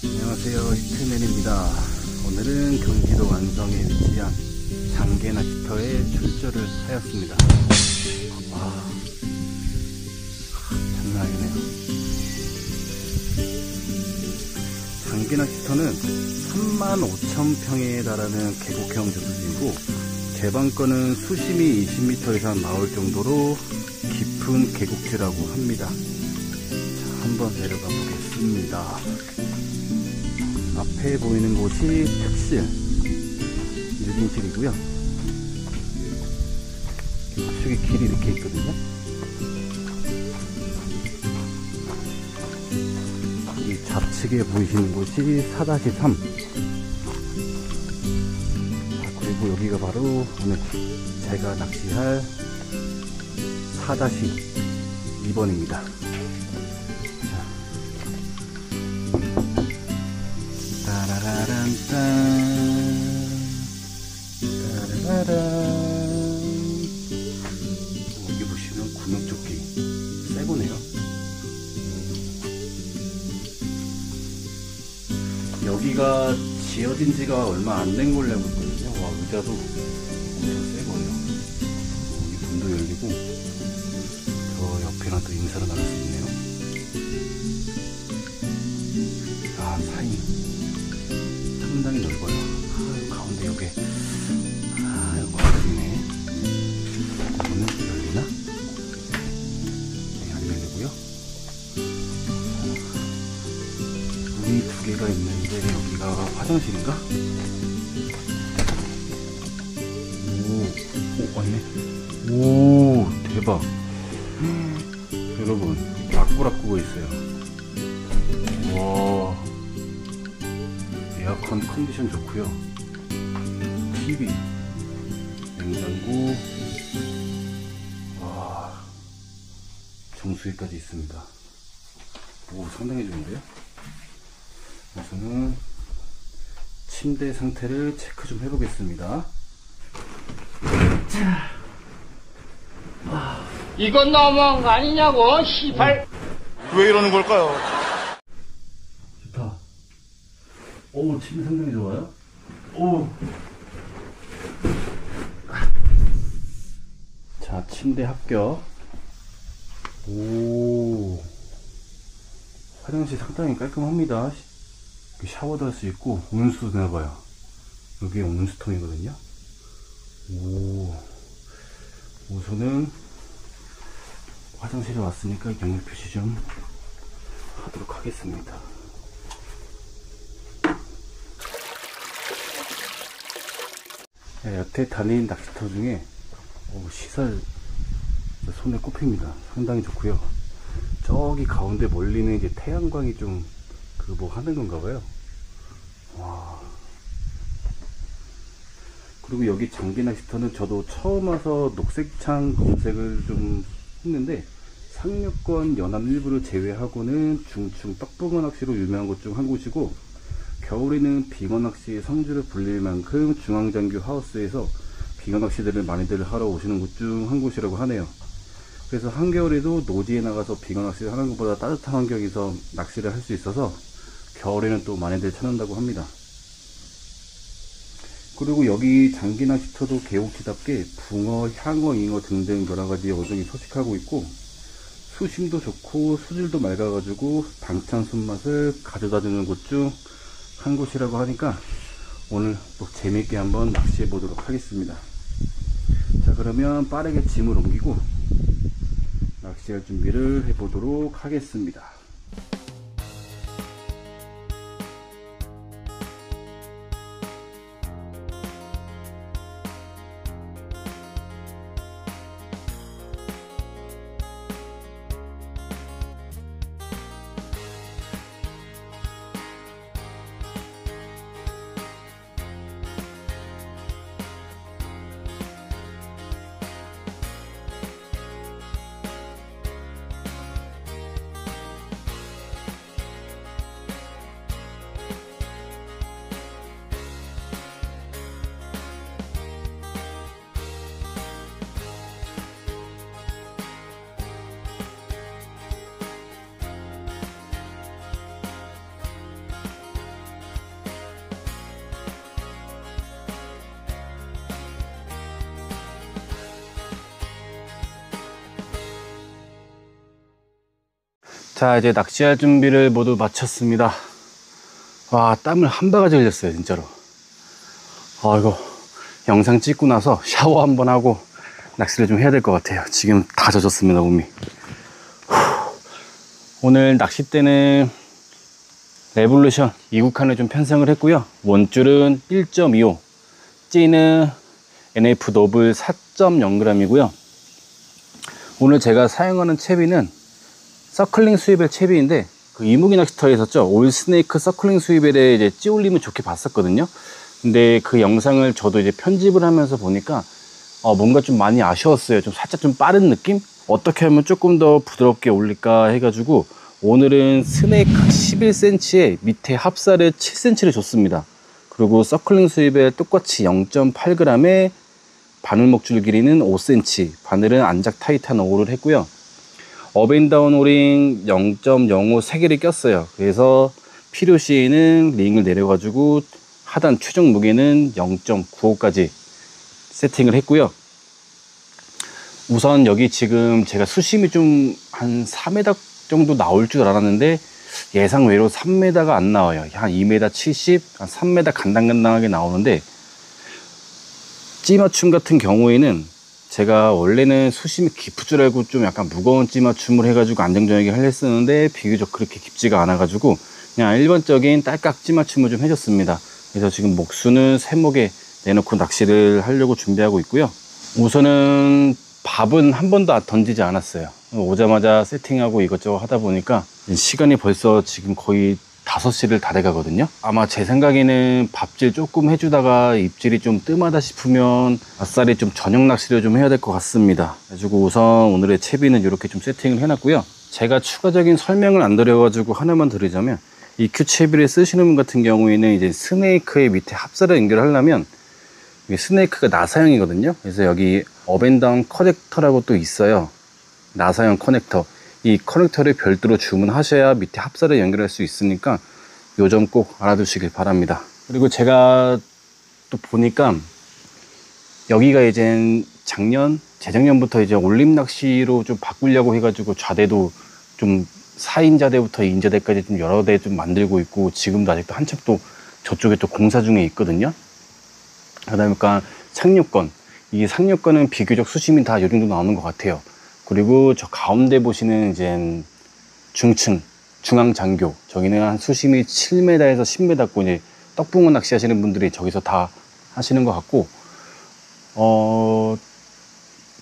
안녕하세요, 히트맨입니다. 오늘은 경기도 완성에 위치한 장계 낚시터에 출조를 하였습니다. 와, 장난 아니네요. 장계 낚시터는 35,000평에 달하는 계곡형 저수지이고 개방권은 수심이 20m 이상 나올 정도로 깊은 계곡지라고 합니다. 자, 한번 내려가 보겠습니다. 앞에 보이는 곳이 특실 1인실이고요. 우측에 길이 이렇게 있거든요. 이 좌측에 보이시는 곳이 4-3. 그리고 여기가 바로 오늘 제가 낚시할 4-2번입니다. 따라라란딴 따라라란. 여기 보시면 구명조끼 새거네요. 여기가 지어진 지가 얼마 안 된 걸로 알고 있거든요. 와, 의자도 엄청 새거예요. 여기 문도 열리고 저 옆에랑 또 인사를 나눌 수 있네요. 아, 사이 상당히 넓어요. 아, 가운데 여기 여기 열리네. 문은 열리나? 네, 안 열리고요. 문이 두 개가 있는데 여기가 화장실인가? 오, 왔네. 오, 대박. 여러분, 라꾸라꾸가 있어요. 와, 에어컨 컨디션 좋고요. TV, 냉장고, 와, 정수기까지 있습니다. 오, 상당히 좋은데요? 우선은 침대 상태를 체크 좀 해보겠습니다. 자, 이건 너무한 거 아니냐고, 시발. 왜 이러는 걸까요? 좋다. 오, 침대 상당히 좋아요. 오. 자, 침대 합격. 오. 화장실 상당히 깔끔합니다. 샤워도 할 수 있고, 온수도 내봐요. 여기 온수통이거든요. 오. 우선은 화장실에 왔으니까 영역 표시 좀 하도록 하겠습니다. 여태 다닌 낚시터 중에 시설 손에 꼽힙니다. 상당히 좋고요. 저기 가운데 멀리는 이제 태양광이 좀 뭐 하는 건가 봐요. 와. 그리고 여기 장계 낚시터는 저도 처음 와서 녹색창 검색을 좀 했는데 상류권 연안 일부를 제외하고는 중충 떡붕어 낚시로 유명한 곳 중 한 곳이고, 겨울에는 빙어 낚시 성지로 불릴 만큼 중앙장교 하우스에서 빙어 낚시들을 많이들 하러 오시는 곳 중 한 곳이라고 하네요. 그래서 한겨울에도 노지에 나가서 빙어 낚시를 하는 것보다 따뜻한 환경에서 낚시를 할 수 있어서 겨울에는 또 많이들 찾는다고 합니다. 그리고 여기 장계 낚시터도 계곡지답게 붕어, 향어, 잉어 등등 여러가지 어종이 서식하고 있고, 수심도 좋고 수질도 맑아가지고 당찬 손맛을 가져다주는 곳 중 한 곳이라고 하니까 오늘 또 재밌게 한번 낚시해 보도록 하겠습니다. 자, 그러면 빠르게 짐을 옮기고 낚시할 준비를 해 보도록 하겠습니다. 자, 이제 낚시할 준비를 모두 마쳤습니다. 와, 땀을 한 바가지 흘렸어요, 진짜로. 이거 영상 찍고 나서 샤워 한번 하고 낚시를 좀 해야 될 것 같아요. 지금 다 젖었습니다, 몸이. 오늘 낚싯대는 레볼루션 2국한을 좀 편성을 했고요. 원줄은 1.25, 찌는 NF 노블 4.0g이고요. 오늘 제가 사용하는 채비는 서클링 스위벨 채비인데, 그 이무기 낚시터에 있었죠. 올 스네이크 서클링 스위벨에 이제 찌 올리면 좋게 봤었거든요. 근데 그 영상을 저도 이제 편집을 하면서 보니까 뭔가 좀 많이 아쉬웠어요. 좀 살짝 좀 빠른 느낌? 어떻게 하면 조금 더 부드럽게 올릴까 해가지고 오늘은 스네이크 11cm에 밑에 합살을 7cm를 줬습니다. 그리고 서클링 스위벨 똑같이 0.8g에 바늘 목줄 길이는 5cm, 바늘은 안작 타이탄 5를 했고요. 업앤다운 오링 0.05 3개를 꼈어요. 그래서 필요시에는 링을 내려가지고 하단 최종 무게는 0.95까지 세팅을 했고요. 우선 여기 지금 제가 수심이 좀 한 4m 정도 나올 줄 알았는데 예상 외로 3m가 안 나와요. 한 2m 70, 한 3m 간당간당하게 나오는데, 찌맞춤 같은 경우에는 제가 원래는 수심이 깊을 줄 알고 좀 약간 무거운 찌맞춤을 해가지고 안정적이게 하려 했었는데 비교적 그렇게 깊지가 않아 가지고 그냥 일반적인 딸깍 찌맞춤을 좀 해줬습니다. 그래서 지금 목수는 쇠목에 내놓고 낚시를 하려고 준비하고 있고요. 우선은 밥은 한 번도 던지지 않았어요. 오자마자 세팅하고 이것저것 하다 보니까 시간이 벌써 지금 거의 5시를 다 돼가거든요. 아마 제 생각에는 밥질 조금 해주다가 입질이 좀 뜸하다 싶으면 아싸리 좀 저녁 낚시를 좀 해야 될 것 같습니다. 그래가지고 우선 오늘의 채비는 이렇게 좀 세팅을 해놨고요. 제가 추가적인 설명을 안 드려가지고 하나만 드리자면, 이 큐 채비를 쓰시는 분 같은 경우에는 이제 스네이크의 밑에 합사를 연결하려면 이게 스네이크가 나사형이거든요. 그래서 여기 업앤다운 커넥터라고 또 있어요. 나사형 커넥터. 이 커넥터를 별도로 주문하셔야 밑에 합사를 연결할 수 있으니까 요 점 꼭 알아두시길 바랍니다. 그리고 제가 또 보니까 여기가 이제 재작년부터 이제 올림 낚시로 좀 바꾸려고 해가지고 좌대도 좀 4인 자대부터 2인 자대까지 좀 여러 대 좀 만들고 있고, 지금도 아직도 한참 또 저쪽에 또 공사 중에 있거든요. 그러다 보니까 상륙권, 이 상륙권은 비교적 수심이 다 요 정도 나오는 것 같아요. 그리고 저 가운데 보시는 이제 중앙 장교, 저기는 한 수심이 7m에서 10m고 이제 떡붕어 낚시 하시는 분들이 저기서 다 하시는 것 같고,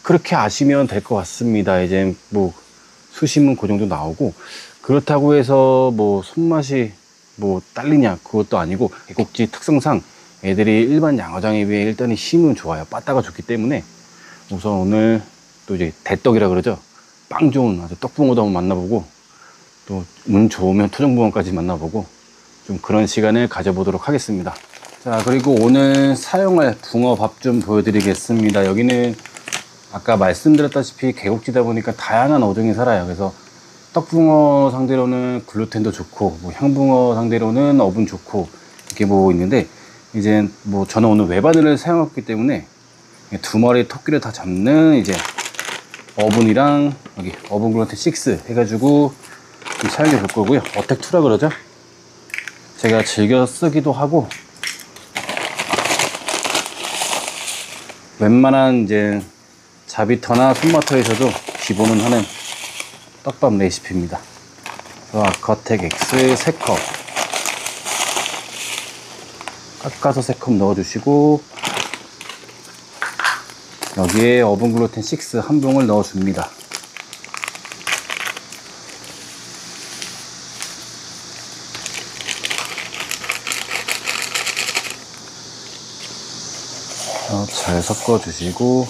그렇게 아시면 될 것 같습니다. 이제 뭐 수심은 그 정도 나오고, 그렇다고 해서 뭐 손맛이 뭐 딸리냐, 그것도 아니고, 애국지 특성상 애들이 일반 양어장에 비해 일단 힘은 좋아요. 빠따가 좋기 때문에 우선 오늘 또 이제 대떡이라 그러죠. 빵 좋은 아주 떡붕어도 한번 만나보고, 또 운 좋으면 토종붕어까지 만나보고, 좀 그런 시간을 가져보도록 하겠습니다. 자, 그리고 오늘 사용할 붕어 밥 좀 보여드리겠습니다. 여기는 아까 말씀드렸다시피 계곡지다 보니까 다양한 어종이 살아요. 그래서 떡붕어 상대로는 글루텐도 좋고, 뭐 향붕어 상대로는 어분 좋고, 이렇게 뭐 있는데, 이제 뭐 저는 오늘 외바늘을 사용했기 때문에 2마리 토끼를 다 잡는 이제 어분이랑 여기 어분 글루텐 6 해가지고 좀 사용해 볼 거고요. 어택2라 그러죠. 제가 즐겨 쓰기도 하고, 웬만한 이제 자비터나 손마터에서도 기본은 하는 떡밥 레시피입니다. 아쿠아텍 X 3컵 깎아서 3컵 넣어주시고, 여기에 어분 글루텐 6 한 봉을 넣어줍니다. 잘 섞어주시고,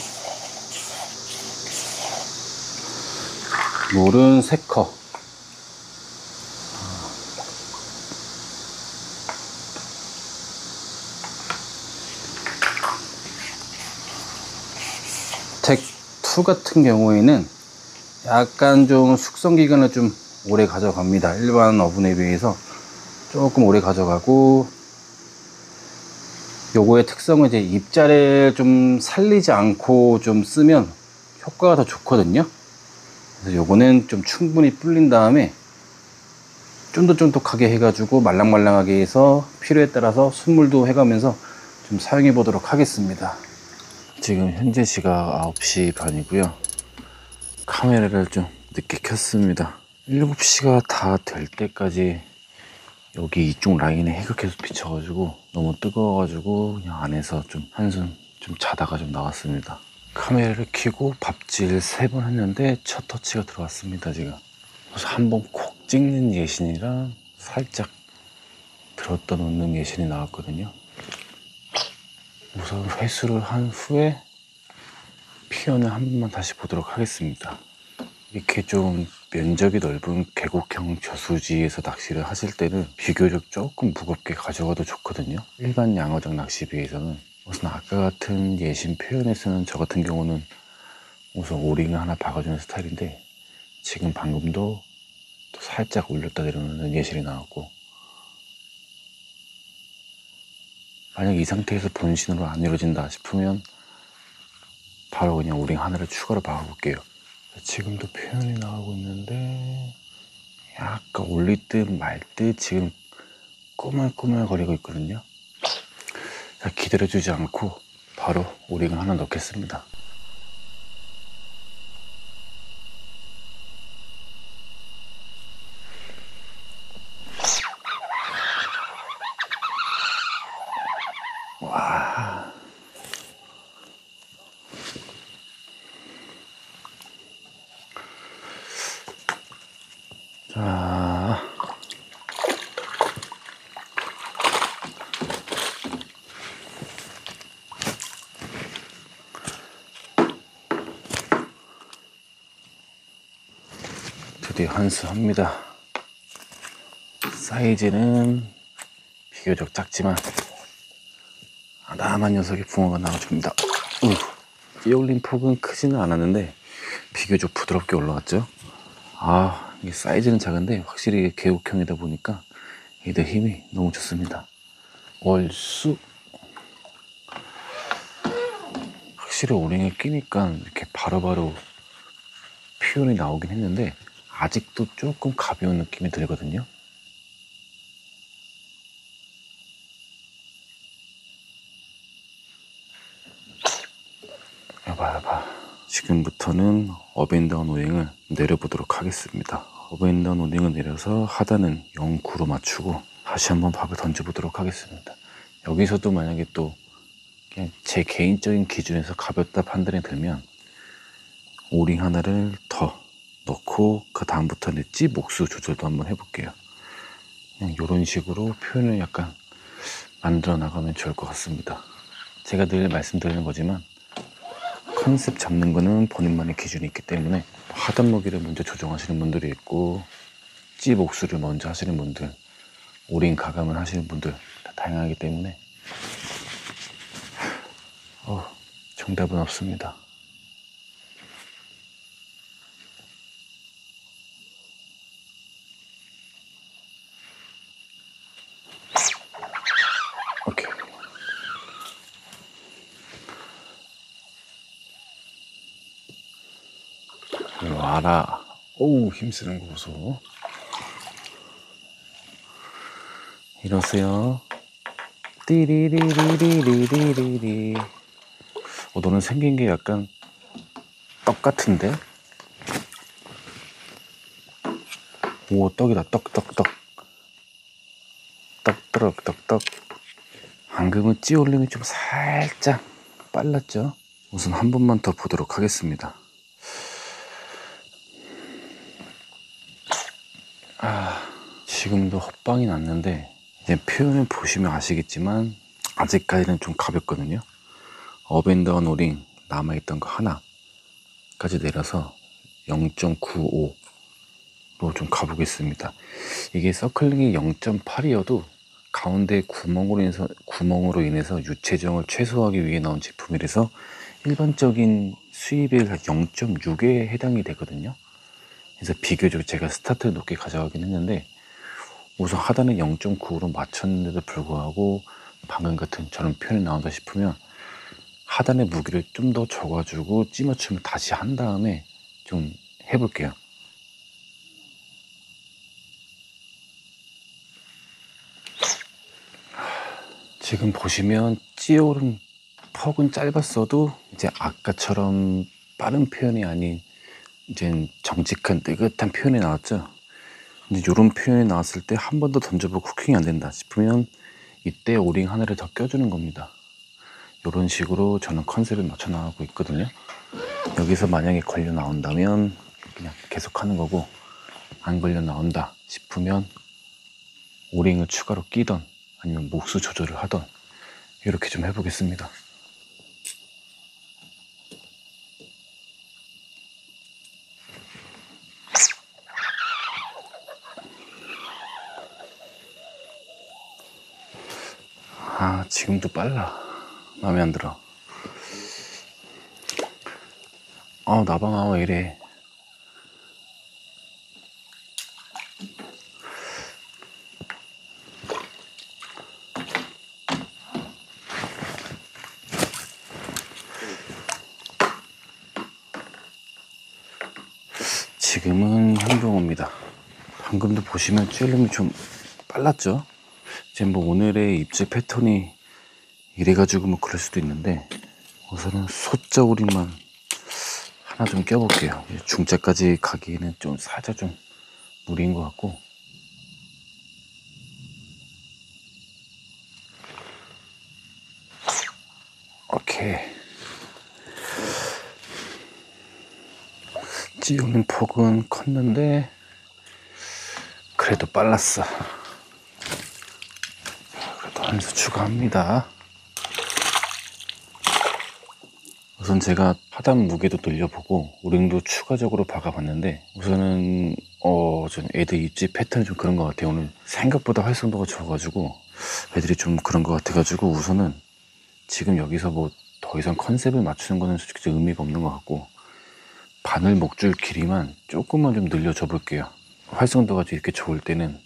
물은 3컵. 텍2 같은 경우에는 약간 좀 숙성 기간을 좀 오래 가져갑니다. 일반 어분에 비해서 조금 오래 가져가고, 요거의 특성은 이제 입자를 좀 살리지 않고 좀 쓰면 효과가 더 좋거든요. 그래서 요거는 좀 충분히 불린 다음에 쫀득쫀득하게 해가지고 말랑말랑하게 해서 필요에 따라서 순물도 해가면서 좀 사용해 보도록 하겠습니다. 지금 현재 시각 9시 반이고요. 카메라를 좀 늦게 켰습니다. 7시가 다 될 때까지 여기 이쪽 라인에 해가 계속 비쳐가지고 너무 뜨거워가지고 그냥 안에서 좀 한숨 좀 자다가 좀 나왔습니다. 카메라를 켜고 밥질 3번 했는데 첫 터치가 들어왔습니다. 지금 그래서 한번 콕 찍는 예신이랑 살짝 들었다 놓는 예신이 나왔거든요. 우선 회수를 한 후에 피어는 한 번만 다시 보도록 하겠습니다. 이렇게 좀 면적이 넓은 계곡형 저수지에서 낚시를 하실 때는 비교적 조금 무겁게 가져가도 좋거든요. 일반 양어장 낚시에 비해서는. 우선 아까 같은 예신 표현에서는 저 같은 경우는 우선 오링을 하나 박아주는 스타일인데, 지금 방금도 또 살짝 올렸다 내려놓는 예신이 나왔고, 만약 이 상태에서 본신으로 안 이루어진다 싶으면 바로 그냥 오링 하나를 추가로 박아볼게요. 지금도 표현이 나오고 있는데 약간 올릴 듯 말 듯 지금 꼬물꼬물 거리고 있거든요. 자, 기다려주지 않고 바로 오링을 하나 넣겠습니다. 와. 자, 드디어 한수합니다. 사이즈는 비교적 작지만 아담한 녀석의 붕어가 나와줍니다. 찌올린 폭은 크지는 않았는데 비교적 부드럽게 올라왔죠. 이게 사이즈는 작은데 확실히 계곡형이다 보니까 얘들 힘이 너무 좋습니다. 월수. 확실히 오링에 끼니까 이렇게 바로바로 표현이 나오긴 했는데 아직도 조금 가벼운 느낌이 들거든요. 여봐. 지금부터는 업앤다운 오링을 내려보도록 하겠습니다. 업앤다운 오링을 내려서 하단은 0,9로 맞추고 다시 한번 밥을 던져보도록 하겠습니다. 여기서도 만약에 또 그냥 제 개인적인 기준에서 가볍다 판단이 들면 오링 하나를 더 넣고 그 다음부터는 찌 목수 조절도 한번 해볼게요. 그냥 이런 식으로 표현을 약간 만들어 나가면 좋을 것 같습니다. 제가 늘 말씀드리는 거지만 컨셉 잡는 거는 본인만의 기준이 있기 때문에 하단 무게를 먼저 조정하시는 분들이 있고 찌 목수를 먼저 하시는 분들, 오링 가감을 하시는 분들 다 다양하기 때문에 정답은 없습니다. 오케이. 이리 와라. 오우, 힘쓰는 거 보소. 이러세요. 띠리리리리리리리. 너는 생긴 게 약간 떡 같은데? 오, 떡이다. 떡. 떡. 방금은 찌올림이 좀 살짝 빨랐죠? 우선 한 번만 더 보도록 하겠습니다. 지금도 헛방이 났는데 이제 표현을 보시면 아시겠지만 아직까지는 좀 가볍거든요. 업앤다운 오링 남아있던 거 하나까지 내려서 0.95로 좀 가보겠습니다. 이게 서클링이 0.8이어도 가운데 구멍으로 인해서 유체정을 최소화하기 위해 나온 제품이라서 일반적인 수입일 0.6에 해당이 되거든요. 그래서 비교적 제가 스타트를 높게 가져가긴 했는데 우선 하단에 0.95로 맞췄는데도 불구하고 방금 같은 저런 표현이 나온다 싶으면 하단의 무게를 좀 더 줘가지고 찌맞춤을 다시 한 다음에 좀 해볼게요. 지금 보시면 찌오른 퍽은 짧았어도 이제 아까처럼 빠른 표현이 아닌 이제 정직한 느긋한 표현이 나왔죠. 근데 이런 표현이 나왔을 때 한 번 더 던져보고 쿠킹이 안 된다 싶으면 이때 오링 하나를 더 껴주는 겁니다. 이런 식으로 저는 컨셉을 맞춰 나가고 있거든요. 여기서 만약에 걸려 나온다면 그냥 계속 하는 거고, 안 걸려 나온다 싶으면 오링을 추가로 끼던 아니면 목수 조절을 하던 이렇게 좀 해보겠습니다. 아, 지금도 빨라. 마음에 안 들어. 나방아 왜 이래. 지금은 현종호입니다. 방금도 보시면 찔림이 좀 빨랐죠? 이제 뭐 오늘의 입질 패턴이 이래가지고 뭐 그럴 수도 있는데, 우선은 소자 오링만 하나 좀 껴볼게요. 중자까지 가기에는 좀 살짝 좀 무리인 것 같고. 오케이. 찌우는 폭은 컸는데 그래도 빨랐어. 그래도 한 수 추가합니다. 우선 제가 하단 무게도 늘려보고 오링도 추가적으로 박아봤는데, 우선은 좀 애들 입질 패턴이 좀 그런 것 같아요. 오늘 생각보다 활성도가 적어가지고 애들이 좀 그런 것 같아가지고, 우선은 지금 여기서 뭐 더 이상 컨셉을 맞추는 거는 솔직히 의미가 없는 것 같고, 바늘 목줄 길이만 조금만 좀 늘려줘 볼게요. 활성도가 이렇게 좋을 때는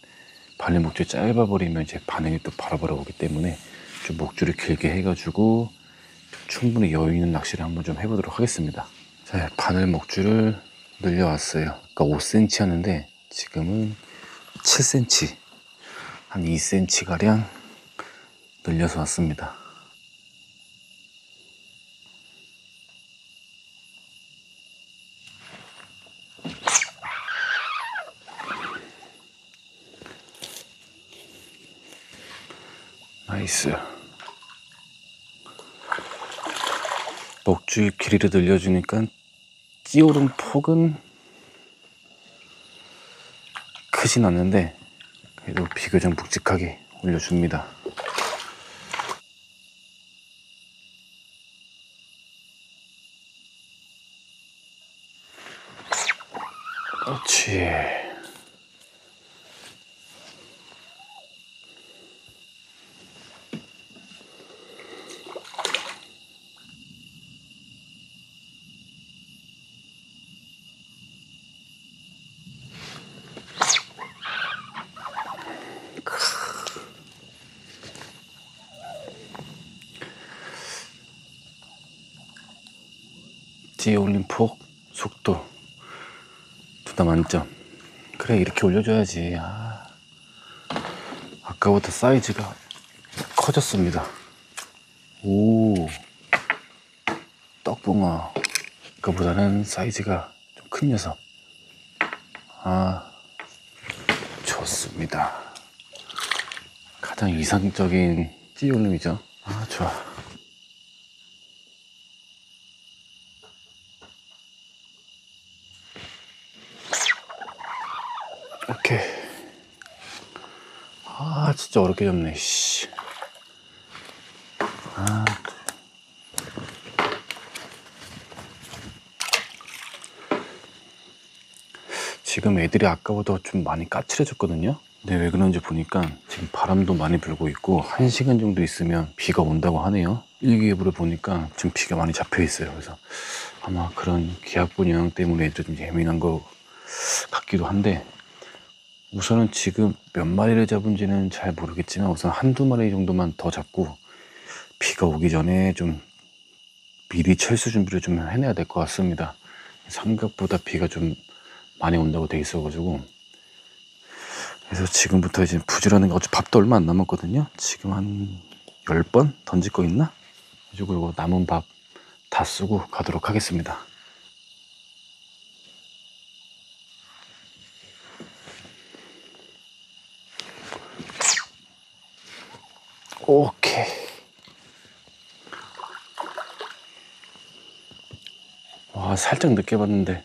바늘 목줄이 짧아버리면 이제 반응이 또 바로바로 오기 때문에 좀 목줄을 길게 해가지고 충분히 여유 있는 낚시를 한번 좀 해보도록 하겠습니다. 자, 바늘 목줄을 늘려왔어요. 아까 5cm였는데 지금은 7cm, 한 2cm 가량 늘려서 왔습니다. 나이스. 목줄 길이를 늘려주니까 찌오른 폭은 크진 않는데 그래도 비교적 묵직하게 올려줍니다. 그렇지. 뒤에 올린 폭, 속도 둘 다 만점. 그래, 이렇게 올려줘야지. 아까보다 사이즈가 커졌습니다. 오, 떡붕어. 아까보다는 사이즈가 좀 큰 녀석. 좋습니다. 가장 이상적인 찌올림이죠. 좋아. 오케이. 진짜 어렵게 잡네, 씨. 지금 애들이 아까보다 좀 많이 까칠해졌거든요. 근데 왜 그런지 보니까 지금 바람도 많이 불고 있고 1시간 정도 있으면 비가 온다고 하네요. 일기예보를 보니까 지금 비가 많이 잡혀 있어요. 그래서 아마 그런 기압분 영향 때문에 애들이 좀 예민한 것 같기도 한데, 우선은 지금 몇 마리를 잡은지는 잘 모르겠지만 우선 한두 마리 정도만 더 잡고 비가 오기 전에 좀 미리 철수 준비를 좀 해내야 될 것 같습니다. 생각보다 비가 좀 많이 온다고 돼 있어가지고. 그래서 지금부터 이제 부지런하게, 어차피 밥도 얼마 안 남았거든요. 지금 한 10번 던질 거 있나? 그리고 이거 남은 밥 다 쓰고 가도록 하겠습니다. 오케이. 와, 살짝 늦게 봤는데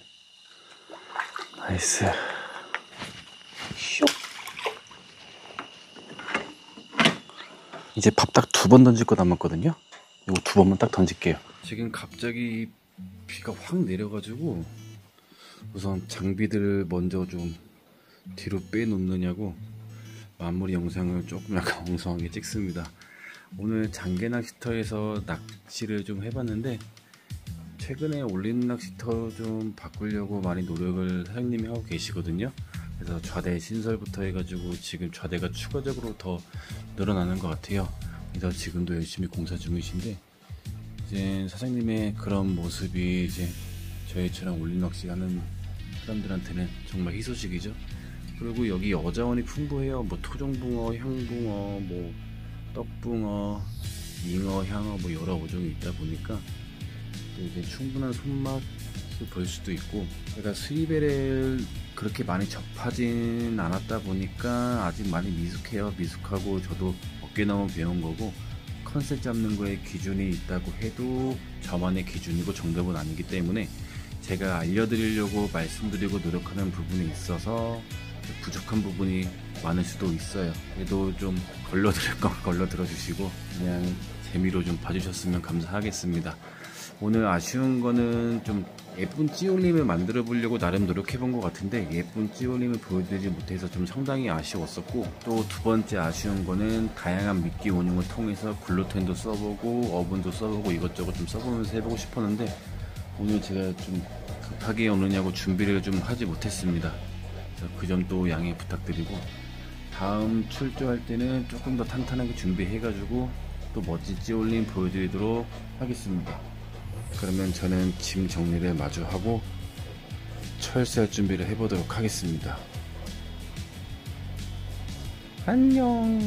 나이스. 슉. 이제 밥 딱 2번 던질 거 남았거든요. 이거 2번만 딱 던질게요. 지금 갑자기 비가 확 내려가지고 우선 장비들을 먼저 좀 뒤로 빼놓느냐고 마무리 영상을 조금 약간 엉성하게 찍습니다. 오늘 장계 낚시터에서 낚시를 좀 해봤는데 최근에 올린 낚시터 좀 바꾸려고 많이 노력을 사장님이 하고 계시거든요. 그래서 좌대 신설부터 해가지고 지금 좌대가 추가적으로 더 늘어나는 것 같아요. 그래서 지금도 열심히 공사 중이신데 이제 사장님의 그런 모습이 이제 저희처럼 올린 낚시 하는 사람들한테는 정말 희소식이죠. 그리고 여기 여자원이 풍부해요. 뭐 토종붕어, 향붕어, 뭐 떡붕어, 잉어, 향어 뭐 여러 어종이 있다 보니까 또 이제 충분한 손맛을 볼 수도 있고, 제가 수입에를 그렇게 많이 접하진 않았다 보니까 아직 많이 미숙해요. 미숙하고 저도 어깨너머 배운 거고 컨셉 잡는 거에 기준이 있다고 해도 저만의 기준이고 정답은 아니기 때문에 제가 알려드리려고 말씀드리고 노력하는 부분이 있어서 부족한 부분이 많을 수도 있어요. 그래도 좀 걸러드릴 건 걸러들어 주시고 그냥 재미로 좀 봐주셨으면 감사하겠습니다. 오늘 아쉬운 거는 좀 예쁜 찌올림을 만들어 보려고 나름 노력해 본 것 같은데 예쁜 찌올림을 보여드리지 못해서 좀 상당히 아쉬웠었고, 또 두 번째 아쉬운 거는 다양한 미끼 운용을 통해서 글루텐도 써보고 어분도 써보고 이것저것 좀 써보면서 해보고 싶었는데 오늘 제가 좀 급하게 오느냐고 준비를 좀 하지 못했습니다. 그 점도 양해 부탁드리고 다음 출조할 때는 조금 더 탄탄하게 준비해가지고 또 멋진 찌올림 보여드리도록 하겠습니다. 그러면 저는 짐 정리를 마저 하고 철수할 준비를 해보도록 하겠습니다. 안녕.